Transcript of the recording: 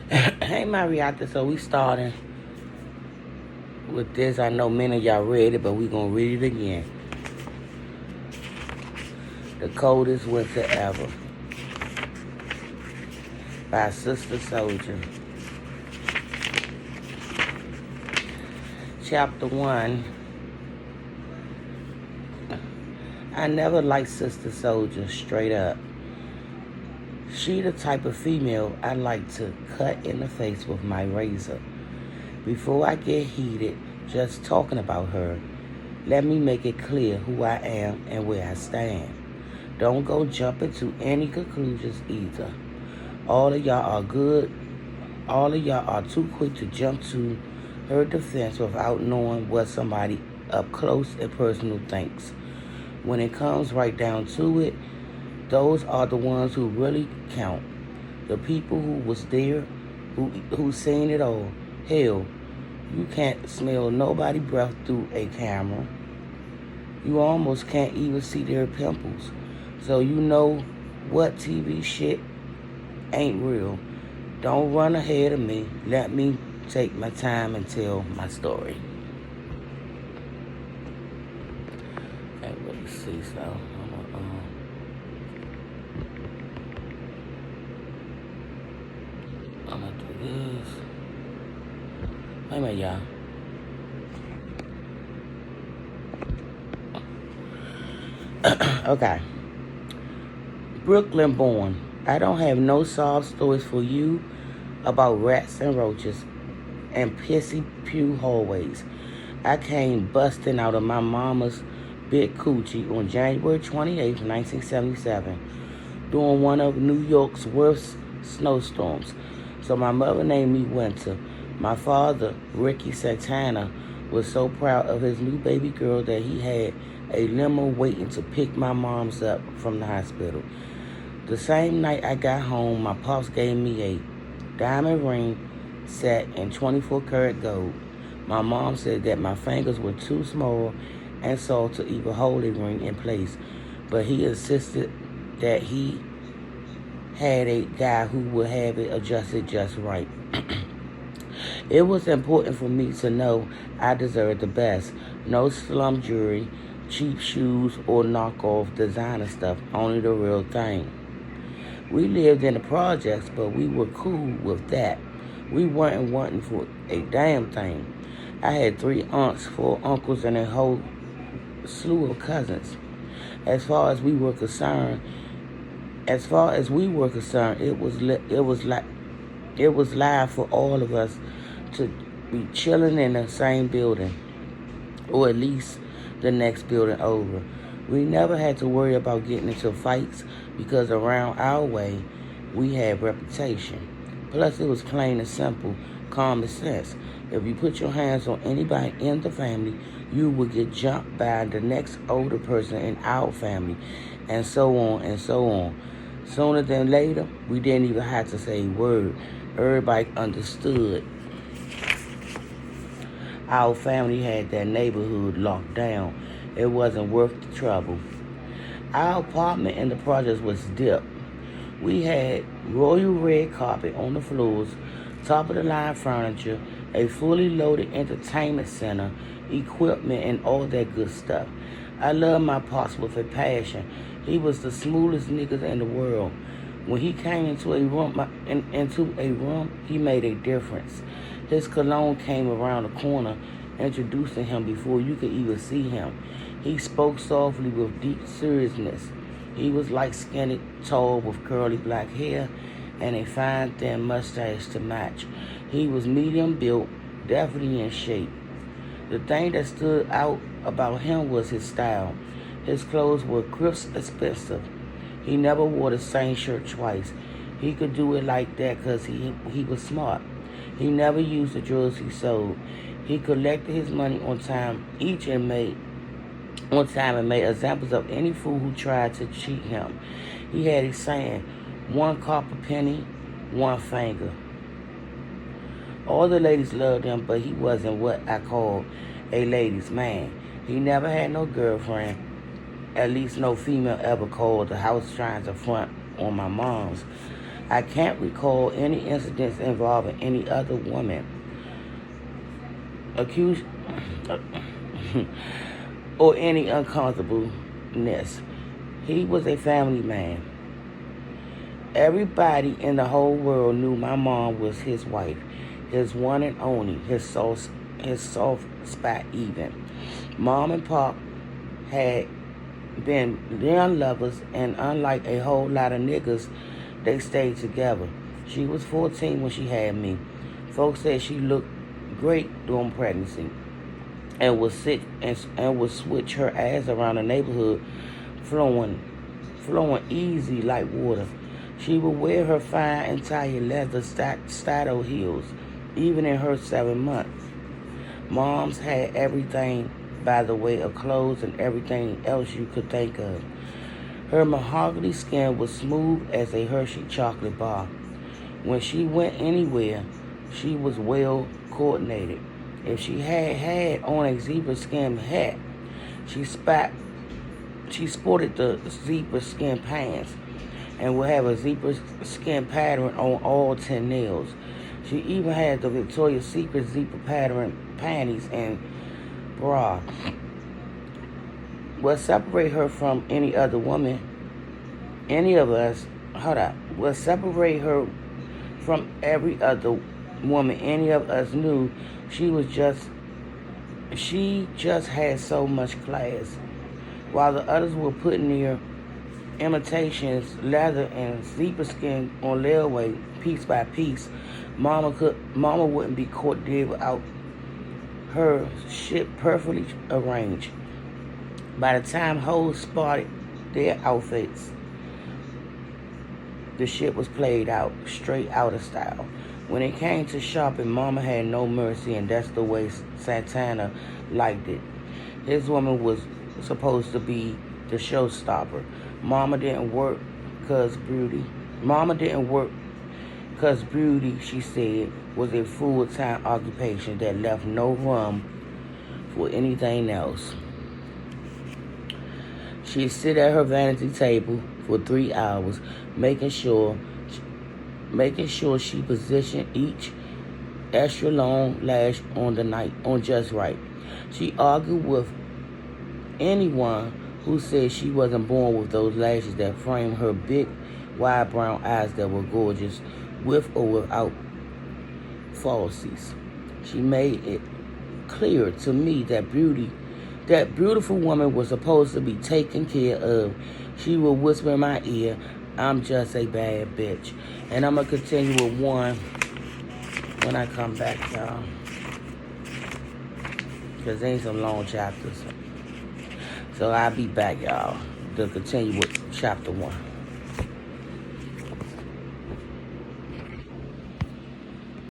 Hey, Marietta, so we starting with this. I know many of y'all read it, but we going to read it again. The Coldest Winter Ever by Sister Soldier. Chapter 1. I never liked Sister Soldier, straight up. She the type of female I like to cut in the face with my razor. Before I get heated just talking about her, let me make it clear who I am and where I stand. Don't go jumping to any conclusions either. All of y'all are too quick to jump to her defense without knowing what somebody up close and personal thinks. When it comes right down to it, those are the ones who really count. The people who was there, who seen it all. Hell, you can't smell nobody breath through a camera. You almost can't even see their pimples. So you know what TV shit ain't real. Don't run ahead of me. Let me take my time and tell my story. Can't really see, so I'm gonna do this. Wait a minute, y'all. Okay. Brooklyn born. I don't have no sob stories for you about rats and roaches and pissy pew hallways. I came busting out of my mama's big coochie on January 28th, 1977, during one of New York's worst snowstorms. So my mother named me Winter. My father, Ricky Santana, was so proud of his new baby girl that he had a limo waiting to pick my mom's up from the hospital. The same night I got home, my pops gave me a diamond ring set in 24 karat gold. My mom said that my fingers were too small and soft to even hold a ring in place, but he insisted that he had a guy who would have it adjusted just right. It was important for me to know I deserved the best. No slum jewelry, cheap shoes, or knockoff designer stuff, only the real thing. We lived in the projects, but we were cool with that. We weren't wanting for a damn thing. I had 3 aunts, 4 uncles, and a whole slew of cousins. As far as we were concerned, it was live for all of us to be chilling in the same building, or at least the next building over. We never had to worry about getting into fights because around our way, we had reputation. Plus, it was plain and simple, common sense. If you put your hands on anybody in the family, you would get jumped by the next older person in our family, and so on and so on. Sooner than later, we didn't even have to say a word. Everybody understood. Our family had that neighborhood locked down. It wasn't worth the trouble. Our apartment in the projects was dipped. We had royal red carpet on the floors, top of the line furniture, a fully loaded entertainment center, equipment, and all that good stuff. I love my pops with a passion. He was the smoothest nigga in the world. When he came into a room, he made a difference. His cologne came around the corner, introducing him before you could even see him. He spoke softly with deep seriousness. He was light-skinned, tall, with curly black hair and a fine, thin mustache to match. He was medium built, definitely in shape. The thing that stood out about him was his style. His clothes were crisp, expensive. He never wore the same shirt twice. He could do it like that because he was smart. He never used the drugs he sold. He collected his money on time and made examples of any fool who tried to cheat him. He had a saying, 1 copper penny, 1 finger. All the ladies loved him, but he wasn't what I call a ladies' man. He never had no girlfriend. At least no female ever called the house trying to front on my mom's. I can't recall any incidents involving any other woman accused or any uncomfortableness. He was a family man. Everybody in the whole world knew my mom was his wife, his one and only, his soft spot even. Mom and Pop had been young lovers, and unlike a whole lot of niggas, they stayed together. She was 14 when she had me. Folks said she looked great during pregnancy and was sick and would switch her ass around the neighborhood, flowing easy like water. She would wear her fine entire leather saddle heels, even in her 7 months. Moms had everything by the way of clothes and everything else you could think of. Her mahogany skin was smooth as a Hershey chocolate bar. When she went anywhere, she was well coordinated. If she had on a zebra skin hat, she sported the zebra skin pants and would have a zebra skin pattern on all 10 nails. She even had the Victoria's Secret zebra pattern panties and bra. What separate her from any other woman, what separate her from every other woman any of us knew, she just had so much class. While the others were putting their imitations, leather and zebra skin on layaway piece by piece, Mama wouldn't be caught dead without her shit perfectly arranged. By the time hoes spotted their outfits, the shit was played out, straight out of style. When it came to shopping, Mama had no mercy, and that's the way Santana liked it. His woman was supposed to be the showstopper. Mama didn't work cause beauty, she said, was a full-time occupation that left no room for anything else. She'd sit at her vanity table for 3 hours, making sure she positioned each extra long lash on just right. She argued with anyone who said she wasn't born with those lashes that framed her big, wide brown eyes that were gorgeous, with or without falsies. She made it clear to me that beautiful woman was supposed to be taken care of. She would whisper in my ear, "I'm just a bad bitch." And I'm going to continue with one when I come back, y'all. Because there ain't some long chapters. So I'll be back, y'all, to continue with chapter 1.